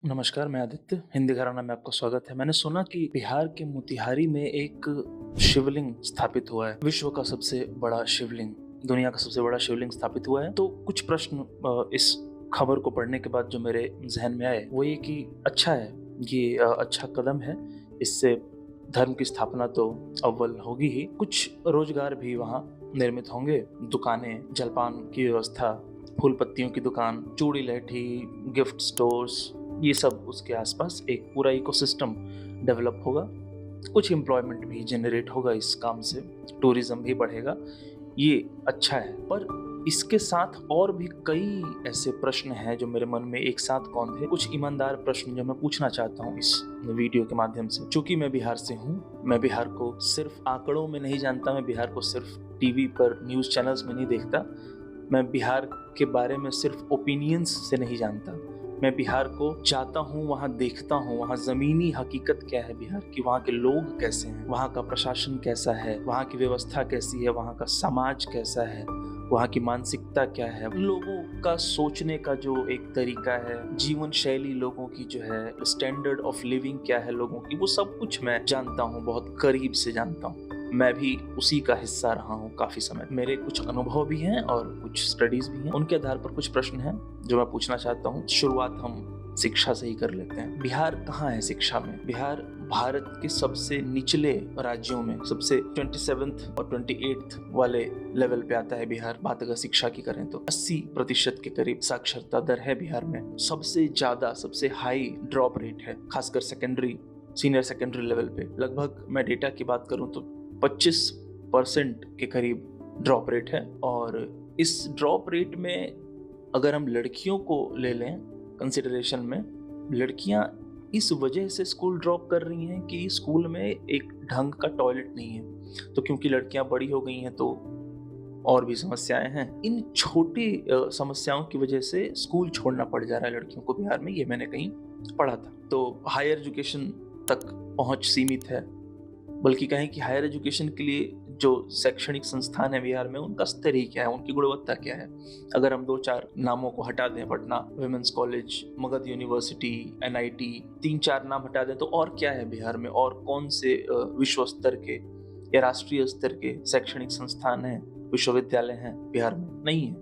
नमस्कार, मैं आदित्य, हिंदी घराना में आपका स्वागत है। मैंने सुना कि बिहार के मोतिहारी में एक शिवलिंग स्थापित हुआ है। विश्व का सबसे बड़ा शिवलिंग, दुनिया का सबसे बड़ा शिवलिंग स्थापित हुआ है। तो कुछ प्रश्न इस खबर को पढ़ने के बाद जो मेरे ज़हन में आए, वो ये कि अच्छा है, ये अच्छा कदम है। इससे धर्म की स्थापना तो अव्वल होगी ही, कुछ रोज़गार भी वहाँ निर्मित होंगे। दुकानें, जलपान की व्यवस्था, फूल पत्तियों की दुकान, चूड़ी लहठी, गिफ्ट स्टोर्स, ये सब उसके आसपास एक पूरा इकोसिस्टम डेवलप होगा। कुछ एम्प्लॉयमेंट भी जनरेट होगा इस काम से, टूरिज्म भी बढ़ेगा। ये अच्छा है, पर इसके साथ और भी कई ऐसे प्रश्न हैं जो मेरे मन में एक साथ कौंधे। कुछ ईमानदार प्रश्न जो मैं पूछना चाहता हूँ इस वीडियो के माध्यम से। चूंकि मैं बिहार से हूँ, मैं बिहार को सिर्फ आंकड़ों में नहीं जानता, मैं बिहार को सिर्फ टीवी पर न्यूज़ चैनल्स में नहीं देखता, मैं बिहार के बारे में सिर्फ ओपिनियंस से नहीं जानता। मैं बिहार को जाता हूँ, वहाँ देखता हूँ, वहाँ ज़मीनी हकीकत क्या है बिहार की, वहाँ के लोग कैसे हैं, वहाँ का प्रशासन कैसा है, वहाँ की व्यवस्था कैसी है, वहाँ का समाज कैसा है, वहाँ की मानसिकता क्या है, लोगों का सोचने का जो एक तरीका है, जीवन शैली लोगों की जो है, स्टैंडर्ड ऑफ लिविंग क्या है लोगों की, वो सब कुछ मैं जानता हूँ, बहुत करीब से जानता हूँ। मैं भी उसी का हिस्सा रहा हूँ काफ़ी समय। मेरे कुछ अनुभव भी हैं और कुछ स्टडीज़ भी हैं। उनके आधार पर कुछ प्रश्न हैं जो मैं पूछना चाहता हूँ। शुरुआत हम शिक्षा से ही कर लेते हैं। बिहार कहाँ है शिक्षा में? बिहार भारत के सबसे निचले राज्यों में सबसे 27th और 28th वाले लेवल पे आता है बिहार। बात अगर शिक्षा की करें तो 80% के करीब साक्षरता दर है बिहार में। सबसे ज़्यादा, सबसे हाई ड्रॉप रेट है, खासकर सेकेंडरी, सीनियर सेकेंडरी लेवल पे। लगभग मैं डेटा की बात करूँ तो 25% के करीब ड्रॉप रेट है। और इस ड्रॉप रेट में अगर हम लड़कियों को ले लें कंसिडरेशन में, लड़कियां इस वजह से स्कूल ड्रॉप कर रही हैं कि स्कूल में एक ढंग का टॉयलेट नहीं है। तो क्योंकि लड़कियां बड़ी हो गई हैं तो और भी समस्याएं हैं। इन छोटी समस्याओं की वजह से स्कूल छोड़ना पड़ जा रहा है लड़कियों को बिहार में, ये मैंने कहीं पढ़ा था। तो हायर एजुकेशन तक पहुंच सीमित है, बल्कि कहें कि हायर एजुकेशन के लिए जो शैक्षणिक संस्थान है बिहार में, उनका स्तर ही क्या है, उनकी गुणवत्ता क्या है। अगर हम 2-4 नामों को हटा दें, Patna women's college, Magadh university, NIT, 3-4 नाम हटा दें, तो और क्या है बिहार में? और कौन से विश्व स्तर के या राष्ट्रीय स्तर के शैक्षणिक संस्थान हैं, विश्वविद्यालय हैं बिहार में? नहीं है,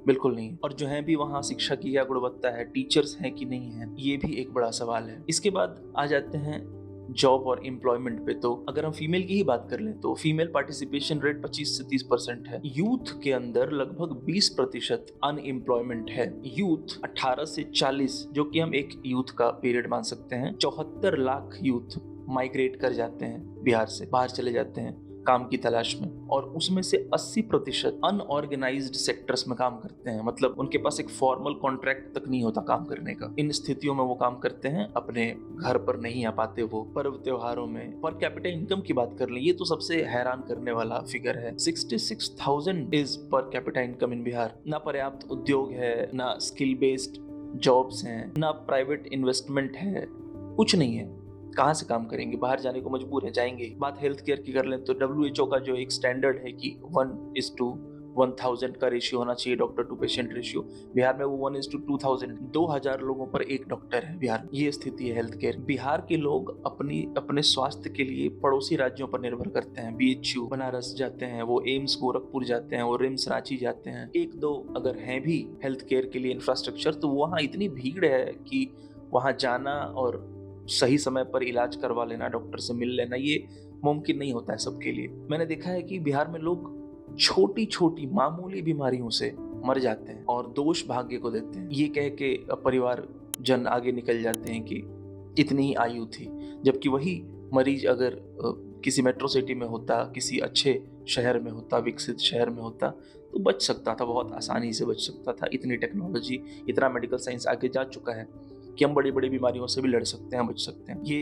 बिल्कुल नहीं। और जो है भी, वहाँ शिक्षा की क्या गुणवत्ता है, टीचर्स हैं कि नहीं है, ये भी एक बड़ा सवाल है। इसके बाद आ जाते हैं जॉब और एम्प्लॉयमेंट पे। तो अगर हम फीमेल की ही बात कर लें तो फीमेल पार्टिसिपेशन रेट 25 से 30% है। यूथ के अंदर लगभग 20% अनएम्प्लॉयमेंट है। यूथ 18 से 40, जो कि हम एक यूथ का पीरियड मान सकते हैं, 74 लाख यूथ माइग्रेट कर जाते हैं बिहार से, बाहर चले जाते हैं काम की तलाश में। और उसमें से 80% अनऑर्गेनाइज्ड सेक्टर्स में काम करते हैं, मतलब उनके पास एक फॉर्मल कॉन्ट्रैक्ट तक नहीं होता काम करने का। इन स्थितियों में वो काम करते हैं, अपने घर पर नहीं आ पाते। वो पर्व त्योहारों में पर कैपिटा इनकम की बात कर लें, ये तो सबसे हैरान करने वाला फिगर है। 66,000 is per capita income in Bihar. ना पर्याप्त उद्योग है, ना स्किल बेस्ड जॉब्स हैं, ना प्राइवेट इन्वेस्टमेंट है, कुछ नहीं है। कहाँ से काम करेंगे? बाहर जाने को मजबूर है, जाएंगे। बात हेल्थ केयर की कर लें तो WHO का जो एक स्टैंडर्ड है कि 1:1000 का रेशियो होना चाहिए, doctor to patient ratio, Bihar में वो 1:2000, 2000 लोगों पर एक डॉक्टर है बिहार। ये स्थिति है हेल्थ केयर। बिहार के लोग अपने स्वास्थ्य के लिए पड़ोसी राज्यों पर निर्भर करते हैं। BHU बनारस जाते हैं, वो एम्स गोरखपुर जाते हैं, वो रिम्स रांची जाते हैं। एक दो अगर हैं भी हेल्थ केयर के लिए इंफ्रास्ट्रक्चर, तो वहाँ इतनी भीड़ है कि वहाँ जाना और सही समय पर इलाज करवा लेना, डॉक्टर से मिल लेना, ये मुमकिन नहीं होता है सबके लिए। मैंने देखा है कि बिहार में लोग छोटी छोटी मामूली बीमारियों से मर जाते हैं और दोष भाग्य को देते हैं। ये कह के परिवार जन आगे निकल जाते हैं कि इतनी ही आयु थी, जबकि वही मरीज अगर किसी मेट्रो सिटी में होता, किसी अच्छे शहर में होता, विकसित शहर में होता, तो बच सकता था, बहुत आसानी से बच सकता था। इतनी टेक्नोलॉजी, इतना मेडिकल साइंस आगे जा चुका है कि हम बड़ी बड़ी बीमारियों से भी लड़ सकते हैं, बच सकते हैं। ये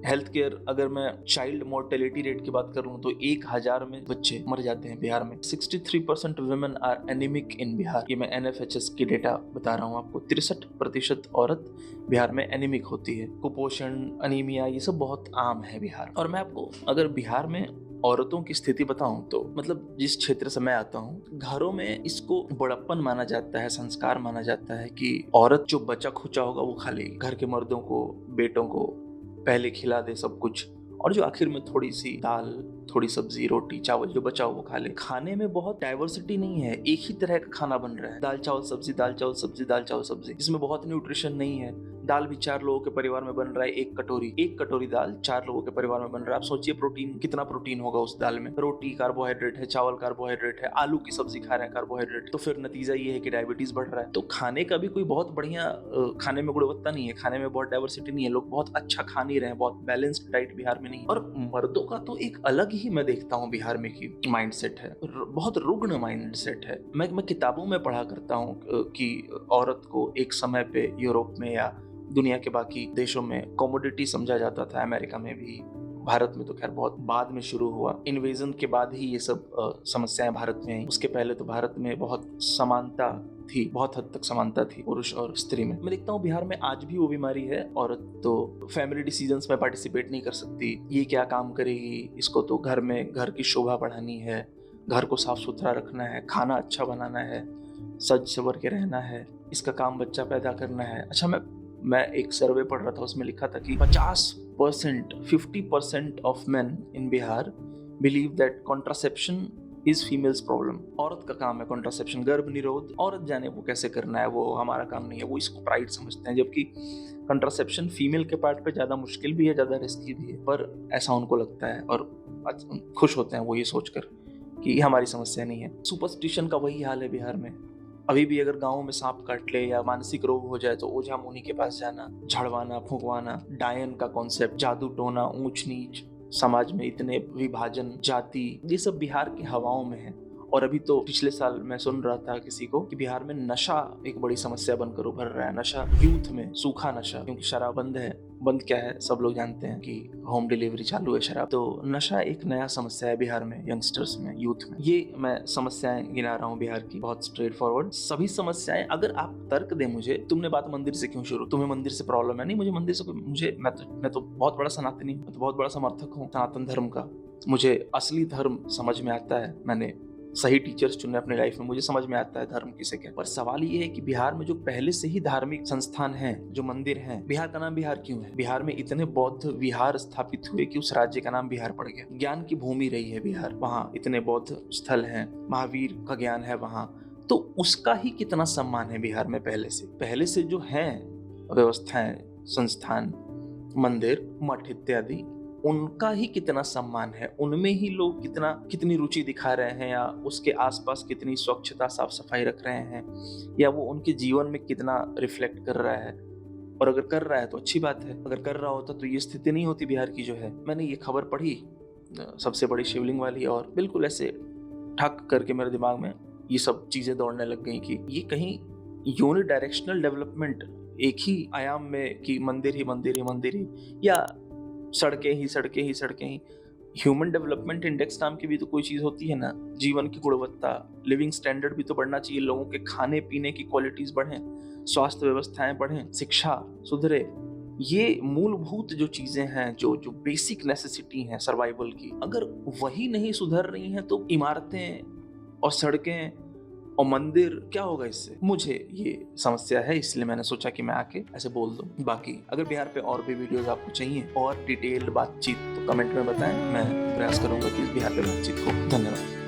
हेल्थ केयर, अगर मैं चाइल्ड मोर्टेलिटी रेट की बात करूं तो 1000 में बच्चे मर जाते हैं बिहार में। 63% वुमेन आर एनीमिक इन बिहार। ये मैं NFHS की डेटा बता रहा हूँ आपको। 63% औरत बिहार में एनीमिक होती है। कुपोषण, अनीमिया, ये सब बहुत आम है बिहार। और मैं आपको अगर बिहार में औरतों की स्थिति बताऊं तो मतलब जिस क्षेत्र से मैं आता हूं, घरों में इसको बड़प्पन माना जाता है, संस्कार माना जाता है कि औरत जो बचा खुचा होगा वो खा लेगी, घर के मर्दों को, बेटों को पहले खिला दे सब कुछ, और जो आखिर में थोड़ी सी दाल, थोड़ी सब्जी, रोटी, चावल जो बचा हो वो खा ले। खाने में बहुत डाइवर्सिटी नहीं है, एक ही तरह का खाना बन रहा है, दाल चावल सब्जी, दाल चावल सब्जी, दाल चावल सब्जी। इसमें बहुत न्यूट्रिशन नहीं है। दाल भी 4 लोगों के परिवार में बन रहा है, एक कटोरी दाल 4 लोगों के परिवार में बन रहा है। आप सोचिए प्रोटीन, कितना प्रोटीन होगा उस दाल में। रोटी कार्बोहाइड्रेट है, चावल कार्बोहाइड्रेट है, आलू की सब्जी खा रहे हैं कार्बोहाइड्रेट। तो फिर नतीजा ये है कि डायबिटीज बढ़ रहा है। तो खाने का भी कोई बहुत बढ़िया खाने में गुणवत्ता नहीं है, खाने में बहुत डाइवर्सिटी नहीं है, लोग बहुत अच्छा खा नहीं रहे हैं, बहुत बैलेंस्ड डाइट बिहार में नहीं। और मर्दों का तो एक अलग ही मैं देखता हूँ बिहार में की माइंडसेट है, बहुत रुग्ण माइंडसेट है। मैं किताबों में पढ़ा करता हूँ कि औरत को एक समय पे यूरोप में या दुनिया के बाकी देशों में कमोडिटी समझा जाता था, अमेरिका में भी, भारत में तो खैर बहुत बाद में शुरू हुआ, इन्वेजन के बाद ही ये सब समस्याएं भारत में आई। उसके पहले तो भारत में बहुत समानता थी, बहुत हद तक समानता थी पुरुष और स्त्री में। मैं देखता हूँ बिहार में आज भी वो बीमारी है। औरत तो फैमिली डिसीजंस में पार्टिसिपेट नहीं कर सकती, ये क्या काम करेगी, इसको तो घर में घर की शोभा बढ़ानी है, घर को साफ सुथरा रखना है, खाना अच्छा बनाना है, सज सवर के रहना है, इसका काम बच्चा पैदा करना है। अच्छा, मैं एक सर्वे पढ़ रहा था, उसमें लिखा था कि 50% of main in Bihar believe that contraception is females problem. औरत का काम है कॉन्ट्रासेप्शन, गर्भ निरोध, औरत जाने वो कैसे करना है, वो हमारा काम नहीं है, वो इसको प्राइड समझते हैं। जबकि कॉन्ट्रासेप्शन फीमेल के पार्ट पे ज्यादा मुश्किल भी है, ज्यादा रिस्की भी है, पर ऐसा उनको लगता है और खुश होते हैं वो ये सोचकर कि हमारी समस्या नहीं है। सुपरस्टिशन का वही हाल है बिहार में। अभी भी अगर गाँव में सांप काट ले या मानसिक रोग हो जाए तो ओझा मुनि के पास जाना, झड़वाना, फूंकवाना, डायन का कॉन्सेप्ट, जादू टोना, ऊंच नीच, समाज में इतने विभाजन, जाति, ये सब बिहार की हवाओं में है। और अभी तो पिछले साल मैं सुन रहा था किसी को कि बिहार में नशा एक बड़ी समस्या बनकर उभर रहा है। नशा यूथ में, सूखा नशा, क्योंकि शराब बंद है। बंद क्या है सब लोग जानते हैं कि होम डिलीवरी चालू है शराब। तो नशा एक नया समस्या है बिहार में, यंगस्टर्स में, यूथ में। ये मैं समस्याएं गिना रहा हूँ बिहार की, बहुत स्ट्रेट फॉरवर्ड सभी समस्याएं। अगर आप तर्क दे मुझे, तुमने बात मंदिर से क्यों शुरू, तुम्हें मंदिर से प्रॉब्लम है? नहीं, मुझे मंदिर से मैं तो बहुत बड़ा सनातनी, मैं तो बहुत बड़ा समर्थक हूँ सनातन धर्म का। मुझे असली धर्म समझ में आता है, मैंने सही टीचर्स चुने अपनी लाइफ में, मुझे समझ में आता है धर्म किसे क्या। पर सवाल ये है कि बिहार में जो पहले से ही धार्मिक संस्थान हैं, जो मंदिर हैं, बिहार का नाम बिहार क्यों है? बिहार में इतने बौद्ध विहार स्थापित हुए कि उस राज्य का नाम बिहार पड़ गया। ज्ञान की भूमि रही है बिहार, वहाँ इतने बौद्ध स्थल हैं, महावीर का ज्ञान है वहाँ, तो उसका ही कितना सम्मान है बिहार में पहले से जो है व्यवस्थाएं, संस्थान, मंदिर, मठ इत्यादि, उनका ही कितना सम्मान है, उनमें ही लोग कितनी रुचि दिखा रहे हैं, या उसके आसपास कितनी स्वच्छता, साफ सफाई रख रहे हैं, या वो उनके जीवन में कितना रिफ्लेक्ट कर रहा है। और अगर कर रहा है तो अच्छी बात है, अगर कर रहा होता तो ये स्थिति नहीं होती बिहार की जो है। मैंने ये खबर पढ़ी सबसे बड़ी शिवलिंग वाली, और बिल्कुल ऐसे ठक करके मेरे दिमाग में ये सब चीजें दौड़ने लग गई कि ये कहीं यूनिडायरेक्शनल डेवलपमेंट, एक ही आयाम में कि मंदिर ही, या सड़कें ही। ह्यूमन डेवलपमेंट इंडेक्स नाम की भी तो कोई चीज होती है ना, जीवन की गुणवत्ता, लिविंग स्टैंडर्ड भी तो बढ़ना चाहिए, लोगों के खाने पीने की क्वालिटीज बढ़े, स्वास्थ्य व्यवस्थाएं बढ़े, शिक्षा सुधरे। ये मूलभूत जो चीजें हैं, जो बेसिक नेसेसिटी हैं सर्वाइवल की, अगर वही नहीं सुधर रही हैं तो इमारतें और सड़कें और मंदिर, क्या होगा इससे? मुझे ये समस्या है, इसलिए मैंने सोचा कि मैं आके ऐसे बोल दूं। बाकी अगर बिहार पे और भी वीडियोस आपको चाहिए और डिटेल्ड बातचीत तो कमेंट में बताएं, मैं प्रयास करूंगा कि इस बिहार पे बातचीत को। धन्यवाद।